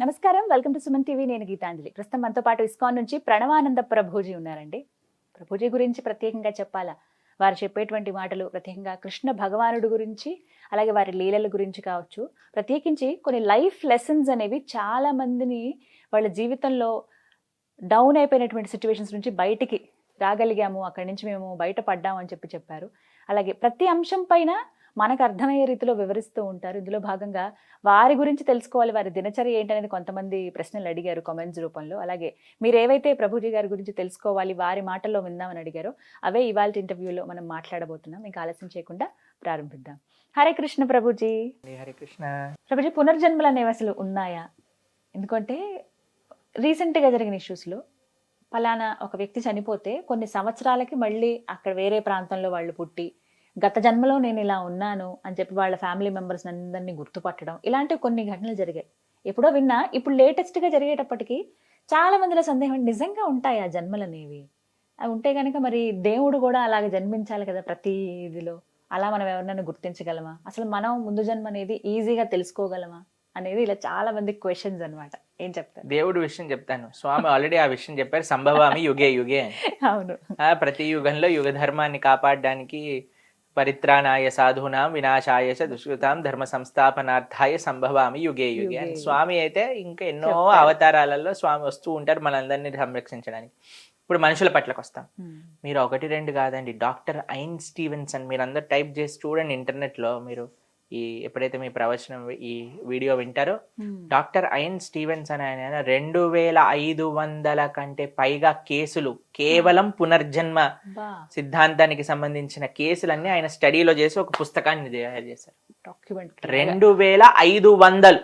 నమస్కారం, welcome to Suman TV. నేను గీతాంజలి. ప్రస్తుతం మనతో పాటు ఇస్కాన్ నుంచి ప్రణవానంద ప్రభుజీ ఉన్నారండి. ప్రభుజీ గురించి ప్రత్యేకంగా చెప్పాలా, వారు చెప్పేటువంటి మాటలు ప్రత్యేకంగా కృష్ణ భగవానుడు గురించి, అలాగే వారి లీలల గురించి కావచ్చు, ప్రత్యేకించి కొన్ని లైఫ్ లెసన్స్ అనేవి చాలా మందిని వాళ్ళ జీవితంలో డౌన్ అయిపోయినటువంటి సిచ్యువేషన్స్ నుంచి బయటికి రాగలిగాము, అక్కడి నుంచి మేము బయటపడ్డాము అని చెప్పారు. అలాగే ప్రతి అంశం పైన మనకు అర్థమయ్యే రీతిలో వివరిస్తూ ఉంటారు. ఇందులో భాగంగా వారి గురించి తెలుసుకోవాలి, వారి దినచర్య ఏంటనేది కొంతమంది ప్రశ్నలు అడిగారు కామెంట్స్ రూపంలో. అలాగే మీరు ఏవైతే ప్రభుజీ గారి గురించి తెలుసుకోవాలి, వారి మాటల్లో విందామని అడిగారో అవే ఇవాళ ఇంటర్వ్యూలో మనం మాట్లాడబోతున్నాం. ఇంకా ఆలస్యం చేయకుండా ప్రారంభిద్దాం. హరే కృష్ణ ప్రభుజీ. హరే కృష్ణ ప్రభుజీ, పునర్జన్మలు అనేవి అసలు ఉన్నాయా? ఎందుకంటే రీసెంట్గా జరిగిన ఇష్యూస్లో ఫలానా ఒక వ్యక్తి చనిపోతే కొన్ని సంవత్సరాలకి మళ్ళీ అక్కడ వేరే ప్రాంతంలో వాళ్ళు పుట్టి గత జన్మలో నేను ఇలా ఉన్నాను అని చెప్పి వాళ్ళ ఫ్యామిలీ మెంబర్స్ అందరినీ గుర్తుపట్టడం, ఇలాంటి కొన్ని ఘటనలు జరిగాయి. ఎప్పుడో విన్నా, ఇప్పుడు లేటెస్ట్గా జరిగేటప్పటికి చాలా మందిలో సందేహం, నిజంగా ఉంటాయి ఆ జన్మలు అనేవి? అవి ఉంటే కనుక మరి దేవుడు కూడా అలాగే జన్మించాలి కదా ప్రతి ఇదిలో. అలా మనం ఎవరినైనా గుర్తించగలమా? అసలు మనం ముందు జన్మ అనేది ఈజీగా తెలుసుకోగలమా అనేది ఇలా చాలా మంది క్వశ్చన్స్ అనమాట. ఏం చెప్తారు? దేవుడు విషయం చెప్తాను. స్వామి ఆల్రెడీ ఆ విషయం చెప్పారు, సంభవామి యుగే యుగే. అవును, ప్రతి యుగంలో యుగ ధర్మాన్ని కాపాడడానికి పరిత్రాణాయ సాధూనాం వినాశాయ చ దుష్కృతాం ధర్మ సంస్థాపనార్థాయ సంభవామి యుగే యుగే అని స్వామి అయితే ఇంకా ఎన్నో అవతారాలలో స్వామి వస్తూ ఉంటారు మనందరినీ సంరక్షించడానికి. ఇప్పుడు మనుషుల పట్లకు వస్తాం. మీరు 1-2 కాదండి, డాక్టర్ ఐన్ స్టీవెన్సన్ మీరు అందరు టైప్ చేసి చూడండి ఇంటర్నెట్లో. మీరు ఎప్పుడైతే మీ ప్రవచనం ఈ వీడియో వింటారో, డాక్టర్ ఐన్ స్టీవెన్సన్ ఆయన 2500 కంటే పైగా కేసులు కేవలం పునర్జన్మ సిద్ధాంతానికి సంబంధించిన కేసులన్నీ ఆయన స్టడీలో చేసి ఒక పుస్తకాన్ని తయారు చేశారు. 2500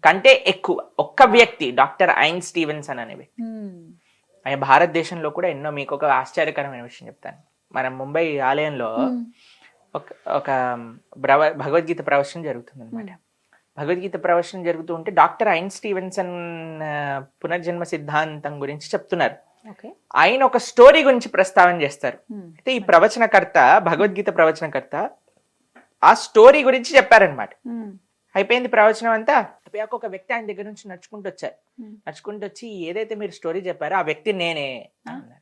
కంటే ఎక్కువ ఒక్క వ్యక్తి, డాక్టర్ ఐన్ స్టీవెన్సన్ అనే వ్యక్తి. ఆయన భారతదేశంలో కూడా ఎన్నో, మీకు ఒక ఆశ్చర్యకరమైన విషయం చెప్తాను. మన ముంబై ఆలయంలో ఒక భగవద్గీత ప్రవచనం జరుగుతుంది అనమాట. భగవద్గీత ప్రవచనం జరుగుతూ ఉంటే డాక్టర్ ఐన్ స్టీవెన్సన్ పునర్జన్మ సిద్ధాంతం గురించి చెప్తున్నారు. ఆయన ఒక స్టోరీ గురించి ప్రస్తావన చేస్తారు. అయితే ఈ ప్రవచనకర్త, భగవద్గీత ప్రవచనకర్త ఆ స్టోరీ గురించి చెప్పారనమాట. అయిపోయింది ప్రవచనం అంతా. ఒక వ్యక్తి ఆయన దగ్గర నుంచి నడుచుకుంటూ వచ్చారు. నడుచుకుంటూ వచ్చి, ఏదైతే మీరు స్టోరీ చెప్పారో ఆ వ్యక్తి నేనే అన్నారు.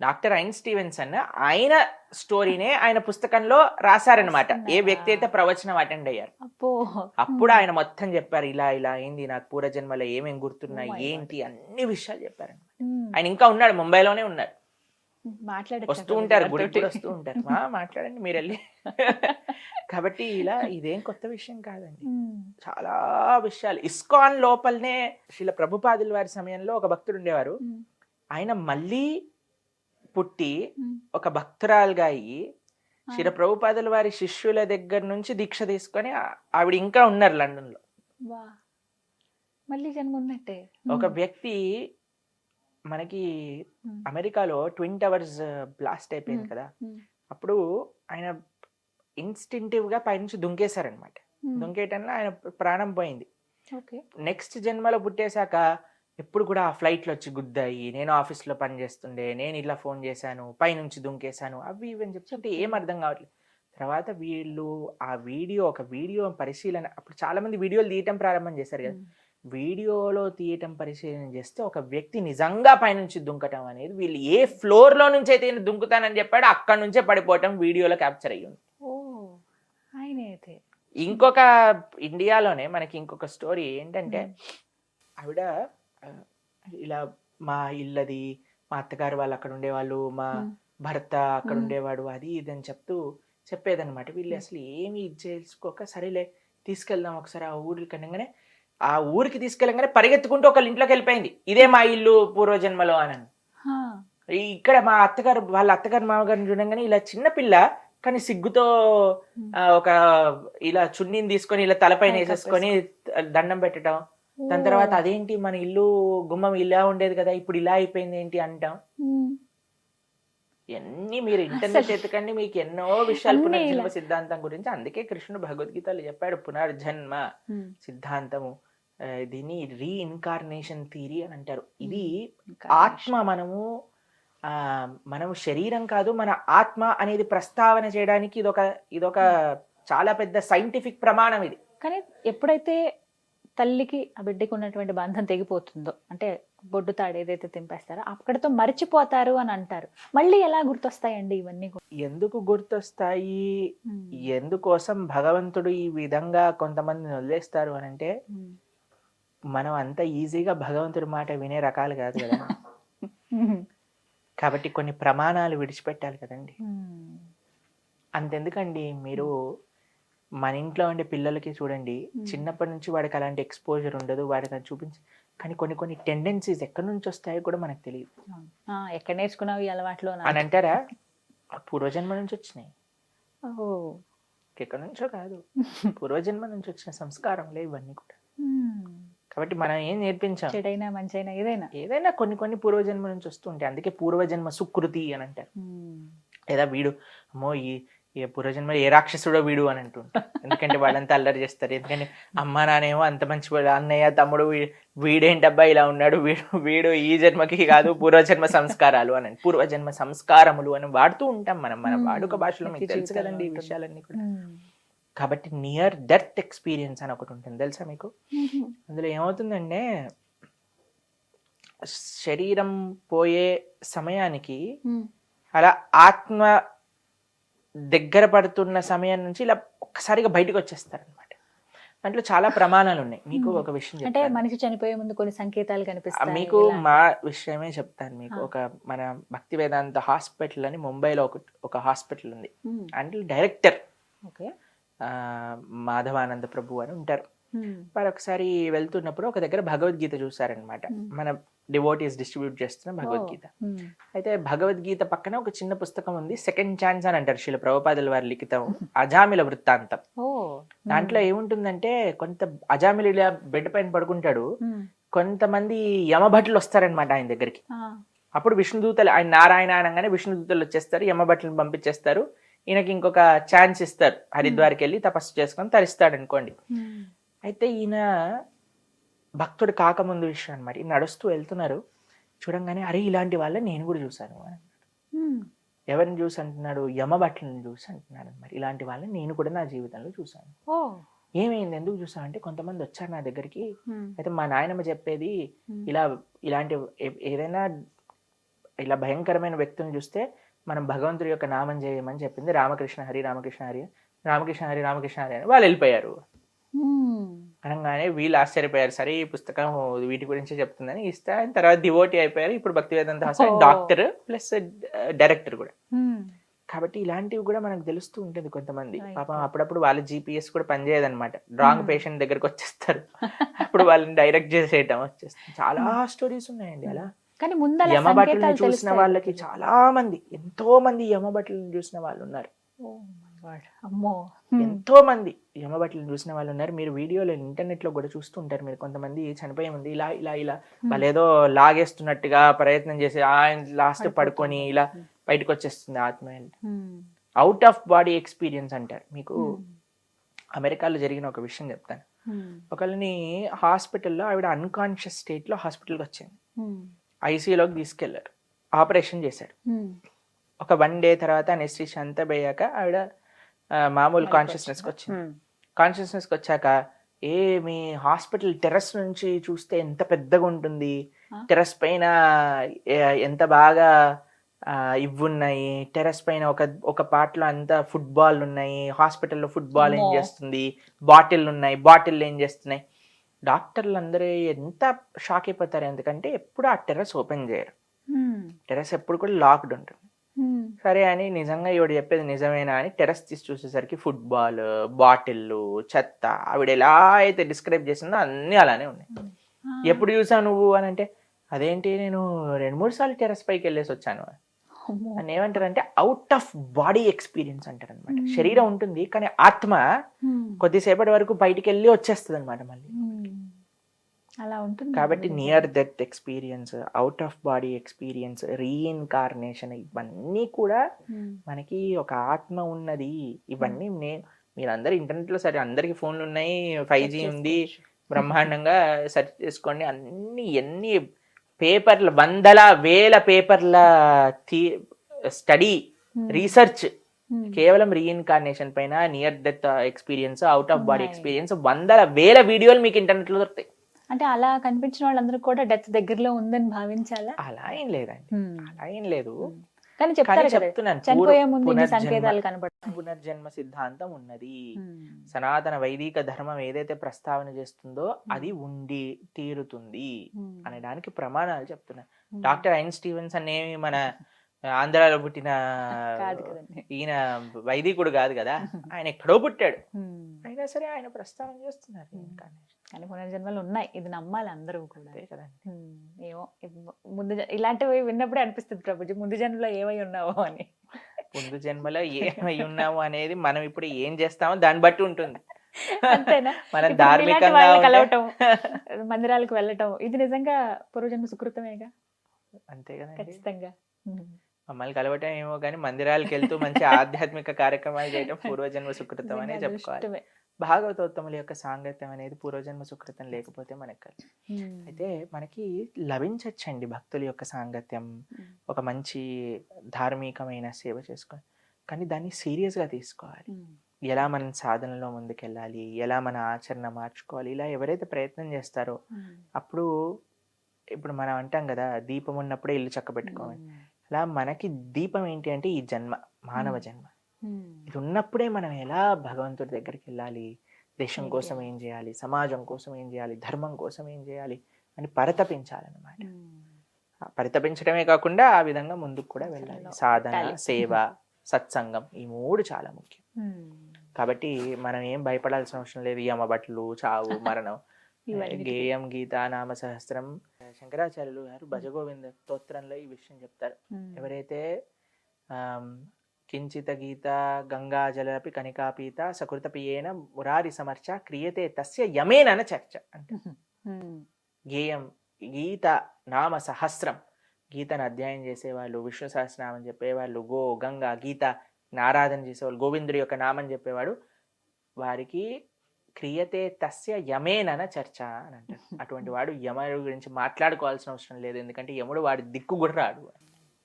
డాక్టర్ ఐన్ స్టీవెన్సన్ ఆయన స్టోరీనే ఆయన పుస్తకంలో రాశారనమాట, ఏ వ్యక్తి అయితే ప్రవచనం అటెండ్ అయ్యారు. అప్పుడు ఆయన మొత్తం చెప్పారు, ఇలా ఇలా అయింది, నాకు పూర్వజన్మలో ఏమేం గుర్తున్నాయి ఏంటి అన్ని విషయాలు చెప్పారనమాట. ఆయన ఇంకా ఉన్నాడు, ముంబైలోనే ఉన్నాడు, వస్తూ ఉంటారు, గుడికి వస్తూ ఉంటారు. మాట్లాడండి మీరు వెళ్ళి. కాబట్టి ఇలా ఇదేం కొత్త విషయం కాదండి, చాలా విషయాలు. ఇస్కాన్ లోపలనే శ్రీల ప్రభుపాదుల వారి సమయంలో ఒక భక్తుడు ఉండేవారు. ఆయన మళ్ళీ పుట్టి ఒక భక్తురాలుగా అయ్యి శ్రీల ప్రభుపాదుల వారి శిష్యుల దగ్గర నుంచి దీక్ష తీసుకొని ఆవిడ ఇంకా ఉన్నారు లండన్ లో. మళ్ళీ జన్మ ఉన్నట్టే. ఒక వ్యక్తి మనకి అమెరికాలో ట్విన్ టవర్స్ బ్లాస్ట్ అయిపోయింది కదా, అప్పుడు ఆయన ఇన్స్టింటివ్ గా పైనుంచి దుంకేశారనమాట. దుంకేయటంలో ఆయన ప్రాణం పోయింది. నెక్స్ట్ జన్మలో పుట్టేశాక ఎప్పుడు కూడా ఆ ఫ్లైట్లో వచ్చి గుద్దాయి, నేను ఆఫీస్లో పనిచేస్తుండే, నేను ఇలా ఫోన్ చేశాను, పైనుంచి దుంకేశాను, అవి ఇవని చెప్తుంటే ఏం అర్థం కావట్లేదు. తర్వాత వీళ్ళు ఆ ఒక వీడియో పరిశీలన, అప్పుడు చాలా మంది వీడియోలు తీయటం ప్రారంభం చేశారు కదా, వీడియోలో తీయటం పరిశీలన చేస్తే ఒక వ్యక్తి నిజంగా పైనుంచి దుంకటం అనేది, వీళ్ళు ఏ ఫ్లోర్ లో నుంచి అయితే దుంకుతానని చెప్పాడు అక్కడి నుంచే పడిపోవటం వీడియోలో క్యాప్చర్ అయ్యింది. ఇంకొక ఇండియాలోనే మనకి ఇంకొక స్టోరీ ఏంటంటే, ఆవిడ ఇలా మా ఇల్లది, మా అత్తగారు వాళ్ళు అక్కడ ఉండేవాళ్ళు, మా భర్త అక్కడ ఉండేవాడు, అది ఇది అని చెప్పేదన్నమాట. వీళ్ళు అసలు ఏమి ఇది చేసుకోక, సరేలే తీసుకెళ్దాం ఒకసారి ఆ ఊరికి అనగానే, ఆ ఊరికి తీసుకెళ్ళగానే పరిగెత్తుకుంటూ ఒకళ్ళ ఇంట్లోకి వెళ్ళిపోయింది, ఇదే మా ఇల్లు పూర్వజన్మలో అని. ఇక్కడ మా అత్తగారు వాళ్ళ అత్తగారు మామగారిని చూడంగానే ఇలా చిన్నపిల్ల కానీ సిగ్గుతో ఒక ఇలా చున్నీని తీసుకొని ఇలా తలపైన వేసేసుకొని దండం పెట్టడం. దాని తర్వాత అదేంటి మన ఇల్లు గుమ్మం ఇలా ఉండేది కదా, ఇప్పుడు ఇలా అయిపోయింది ఏంటి అంటాం. ఇవన్నీ మీరు ఇంటర్నెట్ ఎత్తుకండి, మీకు ఎన్నో విషయాలు పునర్జన్మ సిద్ధాంతం గురించి. అందుకే కృష్ణుడు భగవద్గీతలో చెప్పాడు పునర్జన్మ సిద్ధాంతము, దీన్ని రీఇన్కార్నేషన్ థియరీ అని అంటారు. ఇది ఆత్మ, మనము శరీరం కాదు, మన ఆత్మ అనేది ప్రస్తావన చేయడానికి ఇదొక చాలా పెద్ద సైంటిఫిక్ ప్రమాణం ఇది. కానీ ఎప్పుడైతే తల్లికి ఆ బిడ్డకి ఉన్నటువంటి బంధం తెగిపోతుందో, అంటే బొడ్డు తాడు ఏదైతే తెంపేస్తారో అక్కడితో మర్చిపోతారు అని అంటారు. మళ్ళీ ఎలా గుర్తొస్తాయండి ఇవన్నీ కూడా? ఎందుకు గుర్తొస్తాయి, ఎందుకోసం భగవంతుడు ఈ విధంగా కొంతమందిని వదిలేస్తారు అని అంటే, మనం అంత ఈజీగా భగవంతుడి మాట వినే రకాలు కాదు కదా. కాబట్టి కొన్ని ప్రమాణాలు విడిచిపెట్టాలి కదండి. అంతెందుకండి, మీరు మన ఇంట్లో ఉండే పిల్లలకి చూడండి, చిన్నప్పటి నుంచి వాడికి అలాంటి ఎక్స్పోజర్ ఉండదు, వాడికి అది చూపించి, కానీ కొన్ని కొన్ని టెండెన్సీస్ ఎక్కడి నుంచి వస్తాయో కూడా మనకు తెలియదు. ఎక్కడ నేర్చుకున్నావు ఈ అలవాట్లు అని అంటారా? పూర్వజన్మ నుంచి వచ్చినాయి, ఓ ఎక్కడి నుంచో కాదు, పూర్వజన్మ నుంచి వచ్చిన సంస్కారంలే ఇవన్నీ కూడా. కాబట్టి మనం ఏం నేర్పించాం, చెడైనా మంచైనా ఏదైనా కొన్ని కొన్ని పూర్వజన్మ నుంచి వస్తుంటాయి. అందుకే పూర్వజన్మ సుకృతి అని అంటారు. లేదా వీడు అమ్మో ఈ పూర్వజన్మ ఏ రాక్షసుడో వీడు అని అంటుంటారు. ఎందుకంటే వాళ్ళంతా అల్లరి చేస్తారు. ఎందుకంటే అమ్మ నానేమో అంత మంచి అన్నయ్య తమ్ముడు వీడేంటబ్బా ఇలా ఉన్నాడు, వీడు ఈ జన్మకి కాదు పూర్వజన్మ సంస్కారాలు అని, పూర్వజన్మ సంస్కారములు అని వాడుతూ ఉంటాం మనం మన వాడుక భాషలో. మీకు తెలుసు కదండి ఈ విషయాలన్నీ కూడా. కాబట్టి నియర్ డెత్ ఎక్స్పీరియన్స్ అని ఒకటి ఉంటుంది, తెలుసా మీకు? అందులో ఏమవుతుందంటే, శరీరం పోయే సమయానికి అలా ఆత్మ దగ్గర పడుతున్న సమయం నుంచి ఇలా ఒక్కసారిగా బయటకు వచ్చేస్తారు అనమాట. దాంట్లో చాలా ప్రమాణాలు ఉన్నాయి. మీకు ఒక విషయం అంటే మనిషి చనిపోయే ముందు కొన్ని సంకేతాలు కనిపిస్తాయి. మీకు మా విషయమే చెప్తాను. మీకు ఒక మన భక్తి వేదాంత హాస్పిటల్ అని ముంబైలో ఒక హాస్పిటల్ ఉంది. అంటే డైరెక్టర్ మాధవానంద ప్రభు అని ఉంటారు. వారు ఒకసారి వెళ్తున్నప్పుడు ఒక దగ్గర భగవద్గీత చూసారనమాట. మన డివోటీస్ డిస్ట్రిబ్యూట్ చేస్తున్న భగవద్గీత. అయితే భగవద్గీత పక్కన ఒక చిన్న పుస్తకం ఉంది, సెకండ్ ఛాన్స్ అని అంటారు, శ్రీల ప్రభుపాదుల వారి లిఖితం అజామిల వృత్తాంతం. దాంట్లో ఏముంటుందంటే, కొంత అజామిల ఇలా బెడ్ పైన పడుకుంటాడు, కొంతమంది యమభటులు వస్తారనమాట ఆయన దగ్గరికి. అప్పుడు విష్ణుదూతలు, ఆయన నారాయణ అనగానే విష్ణుదూతలు వచ్చేస్తారు, యమభటులను పంపించేస్తారు. ఈయనకి ఇంకొక ఛాన్స్ ఇస్తారు, హరిద్వార్కి వెళ్ళి తపస్సు చేసుకొని తరిస్తాడు అనుకోండి. అయితే ఈయన భక్తుడు కాకముందు విషయం అనమాట. ఈయన నడుస్తూ వెళ్తున్నారు, చూడంగానే అరే ఇలాంటి వాళ్ళని నేను కూడా చూశాను అని అన్నాడు. ఎవరిని చూసి అంటున్నాడు? యమభట్లను చూసి అంటున్నాడు అనమాట. ఇలాంటి వాళ్ళని నేను కూడా నా జీవితంలో చూశాను. ఏమైంది, ఎందుకు చూసా అంటే, కొంతమంది వచ్చారు నా దగ్గరికి. అయితే మా నాయనమ్మ చెప్పేది, ఇలాంటి ఏదైనా ఇలా భయంకరమైన వ్యక్తులను చూస్తే మనం భగవంతుడి యొక్క నామం చేయమని చెప్పింది. రామకృష్ణ హరి రామకృష్ణ హరి, రామకృష్ణ హరి రామకృష్ణ హరి అని వాళ్ళు వెళ్ళిపోయారు. అనగానే వీళ్ళు ఆశ్చర్యపోయారు, సరే ఈ పుస్తకం వీటి గురించే చెప్తుందని ఇస్తే ఆయన తర్వాత డివోటీ అయిపోయారు. ఇప్పుడు భక్తి వేదాంత హాస్పిటల్ డాక్టర్ ప్లస్ డైరెక్టర్ కూడా. కాబట్టి ఇలాంటివి కూడా మనకు తెలుస్తూ ఉంటుంది. కొంతమంది పాపం అప్పుడప్పుడు వాళ్ళ GPS కూడా పనిచేయదనమాట, రాంగ్ పేషెంట్ దగ్గరకు వచ్చేస్తారు, అప్పుడు వాళ్ళని డైరెక్ట్ చేసేయటం వచ్చేస్తుంది. చాలా స్టోరీస్ ఉన్నాయండి అలా. కానీ యమభటులను చూసిన వాళ్ళకి చాలా మంది, ఎంతో మంది యమభటులను చూసిన వాళ్ళు ఉన్నారు. ఎంతో మంది యమభటులను చూసిన వాళ్ళు ఉన్నారు. మీరు వీడియోలో ఇంటర్నెట్ లో కూడా చూస్తూ ఉంటారు. మీరు కొంతమంది చనిపోయే ముందు ఇలా ఇలా ఇలా వాళ్ళు ఏదో లాగేస్తున్నట్టుగా ప్రయత్నం చేసి ఆయన లాస్ట్ పడుకొని ఇలా బయటకు వచ్చేస్తుంది ఆత్మ. అవుట్ ఆఫ్ బాడీ ఎక్స్పీరియన్స్ అంటారు. మీకు అమెరికాలో జరిగిన ఒక విషయం చెప్తాను. ఒకళ్ళని హాస్పిటల్లో, ఆవిడ అన్కాన్షియస్ స్టేట్ లో హాస్పిటల్కి వచ్చింది. ఐసీయూలోకి తీసుకెళ్లారు, ఆపరేషన్ చేశారు. ఒక 1 day తర్వాత అనెస్థీషియా అంతా పోయాక ఆవిడ మామూలు కాన్షియస్నెస్కి వచ్చింది. కాన్షియస్నెస్కి వచ్చాక మీ హాస్పిటల్ టెర్రస్ నుంచి చూస్తే ఎంత పెద్దగా ఉంటుంది, టెర్రస్ పైన ఎంత బాగా ఇవ్వున్నాయి, టెర్రస్ పైన ఒక పార్ట్లో అంతా ఫుట్బాల్ ఉన్నాయి, హాస్పిటల్లో ఫుట్బాల్ ఏం చేస్తుంది, బాటిల్ ఉన్నాయి, బాటిల్ ఏం చేస్తున్నాయి. డాక్టర్లు అందరూ ఎంత షాక్ అయిపోతారు, ఎందుకంటే ఎప్పుడు ఆ టెర్రస్ ఓపెన్ చేయరు, టెర్రస్ ఎప్పుడు కూడా లాక్డ్ ఉంటుంది. సరే అని నిజంగా ఈవిడ చెప్పేది నిజమేనా అని టెర్రస్ తీసి చూసేసరికి ఫుట్బాల్, బాటిల్లు, చెత్త, ఆవిడ ఎలా అయితే డిస్క్రైబ్ చేసిందో అన్నీ అలానే ఉన్నాయి. ఎప్పుడు చూసావు నువ్వు అని అంటే, అదేంటి నేను 2-3 సార్లు టెర్రస్ పైకి వెళ్ళేసి వచ్చాను అని. ఏమంటారంటే అవుట్ ఆఫ్ బాడీ ఎక్స్పీరియన్స్ అంటారు అనమాట. శరీరం ఉంటుంది కానీ ఆత్మ కొద్దిసేపటి వరకు బయటికి వెళ్ళి వచ్చేస్తుంది అనమాట మళ్ళీ. అలా ఉంటుంది. కాబట్టి near death experience, out of body experience, reincarnation, ఇవన్నీ కూడా మనకి ఒక ఆత్మ ఉన్నది. ఇవన్నీ మీరందరూ ఇంటర్నెట్ లో, సరే అందరికి ఫోన్లు ఉన్నాయి, 5G ఉంది, బ్రహ్మాండంగా సెర్చ్ చేసుకోండి. ఎన్ని పేపర్ల, 100,000 పేపర్ల స్టడీ, రీసెర్చ్ కేవలం రీఇన్కార్నేషన్ పైన, near death experience, out of body ఉన్నాయి. ఎక్స్పీరియన్స్, వందల వేల వీడియోలు మీకు ఇంటర్నెట్ లో దొరుకుతాయి. అంటే అలా కనిపించిన వాళ్ళందరూ కూడా డెత్ దగ్గరలో ఉందని భావించాలా? అలా ఏం లేదండి, అలా ఏం లేదు. కానీ చెప్తారు కదా, చెప్తున్నాను, చనిపోయే ముందు ఇన్ని సంకేతాలు కనబడతాయి. పునర్జన్మ సిద్ధాంతం ఉన్నది. సనాతన వైదిక ధర్మం ఏదైతే ప్రస్తావన చేస్తుందో అది ఉండి తీరుతుంది అనడానికి ప్రమాణాలు చెప్తున్నాను. డాక్టర్ ఐన్ స్టీవెన్స్ అనేవి మన ఆంధ్రాలో పుట్టిన కాదు కదండి. ఈయన వైదికుడు కాదు కదా, ఆయన ఎక్కడో పుట్టాడు, అయినా సరే ఆయన ప్రస్తావన చేస్తున్నారు. కానీ పునర్జన్మలు ఉన్నాయి, ఇది నమ్మాలి అందరూ కూడా. అదే కదండి. ఏమో ముందు ఇలాంటివి విన్నప్పుడే అనిపిస్తుంది ప్రభుజీ, ముందు జన్మలో ఏమై ఉన్నావో అని. ముందు జన్మలో ఏమై ఉన్నాము అనేది మనం ఇప్పుడు ఏం చేస్తామో దాన్ని బట్టి ఉంటుంది. అంతేనా? మనం ఇప్పుడు ధార్మికంగా ఇలాంటి వాళ్ళని ఉంటే- కలవటం, మందిరాలకు వెళ్ళటం, ఇది నిజంగా పూర్వజన్మ సుకృతమేగా. అంతే కదండి. ఖచ్చితంగా. మమ్మల్ని కలవటం ఏమో కానీ మందిరాలకు వెళ్తూ మంచి ఆధ్యాత్మిక కార్యక్రమాలు చేయడం పూర్వజన్మ సుకృతం అనే నిజంగా చెప్పుకోవాలి. అదృష్టమే. భాగవతోత్తముల యొక్క సాంగత్యం అనేది పూర్వజన్మ సుకృతం లేకపోతే మనకు కాదు. అయితే మనకి లభించచ్చండి భక్తుల యొక్క సాంగత్యం, ఒక మంచి ధార్మికమైన సేవ చేసుకొని, కానీ దాన్ని సీరియస్గా తీసుకోవాలి. ఎలా మనం సాధనలో ముందుకెళ్ళాలి, ఎలా మన ఆచరణ మార్చుకోవాలి, ఇలా ఎవరైతే ప్రయత్నం చేస్తారో అప్పుడు, ఇప్పుడు మనం అంటాం కదా దీపం ఉన్నప్పుడే ఇల్లు చక్కబెట్టుకోవాలి, అలా మనకి దీపం ఏంటి అంటే ఈ జన్మ, మానవ జన్మ. ఇది ఉన్నప్పుడే మనం ఎలా భగవంతుడి దగ్గరికి వెళ్ళాలి, దేశం కోసం ఏం చేయాలి, సమాజం కోసం ఏం చేయాలి, ధర్మం కోసం ఏం చేయాలి అని పరితపించాలన్నమాట. పరితపించడమే కాకుండా ఆ విధంగా ముందుకు కూడా వెళ్ళాలి. సాధన, సేవ, సత్సంగం, ఈ మూడు చాలా ముఖ్యం. కాబట్టి మనం ఏం భయపడాల్సిన అవసరం లేదు. యమబట్లు, చావు, మరణం. గేయం గీతా నామ సహస్రం. శంకరాచార్యులు గారు భజగోవింద స్తోత్రంలో ఈ విషయం చెప్తారు. ఎవరైతే కించిత గీత గంగాజలపి కనికాపీత సకృత పియేన మురారి సమర్చ క్రియతే తస్య యమేనన చర్చ అంటే, గేయం గీత నామ సహస్రం, గీతను అధ్యయనం చేసేవాళ్ళు, విష్ణు సహస్రనామం చెప్పేవాళ్ళు, గో గంగా గీత ఆరాధన చేసేవాళ్ళు, గోవిందుడి యొక్క నామం చెప్పేవాడు, వారికి క్రియతే తస్య యమేనన చర్చ అని అంటారు. అటువంటి వాడు యముడు గురించి మాట్లాడుకోవాల్సిన అవసరం లేదు, ఎందుకంటే యముడు వాడి దిక్కు కూడా రాడు.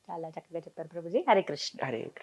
చాలా చక్కగా చెప్పారు ప్రభుజీ. హరే కృష్ణ. హరే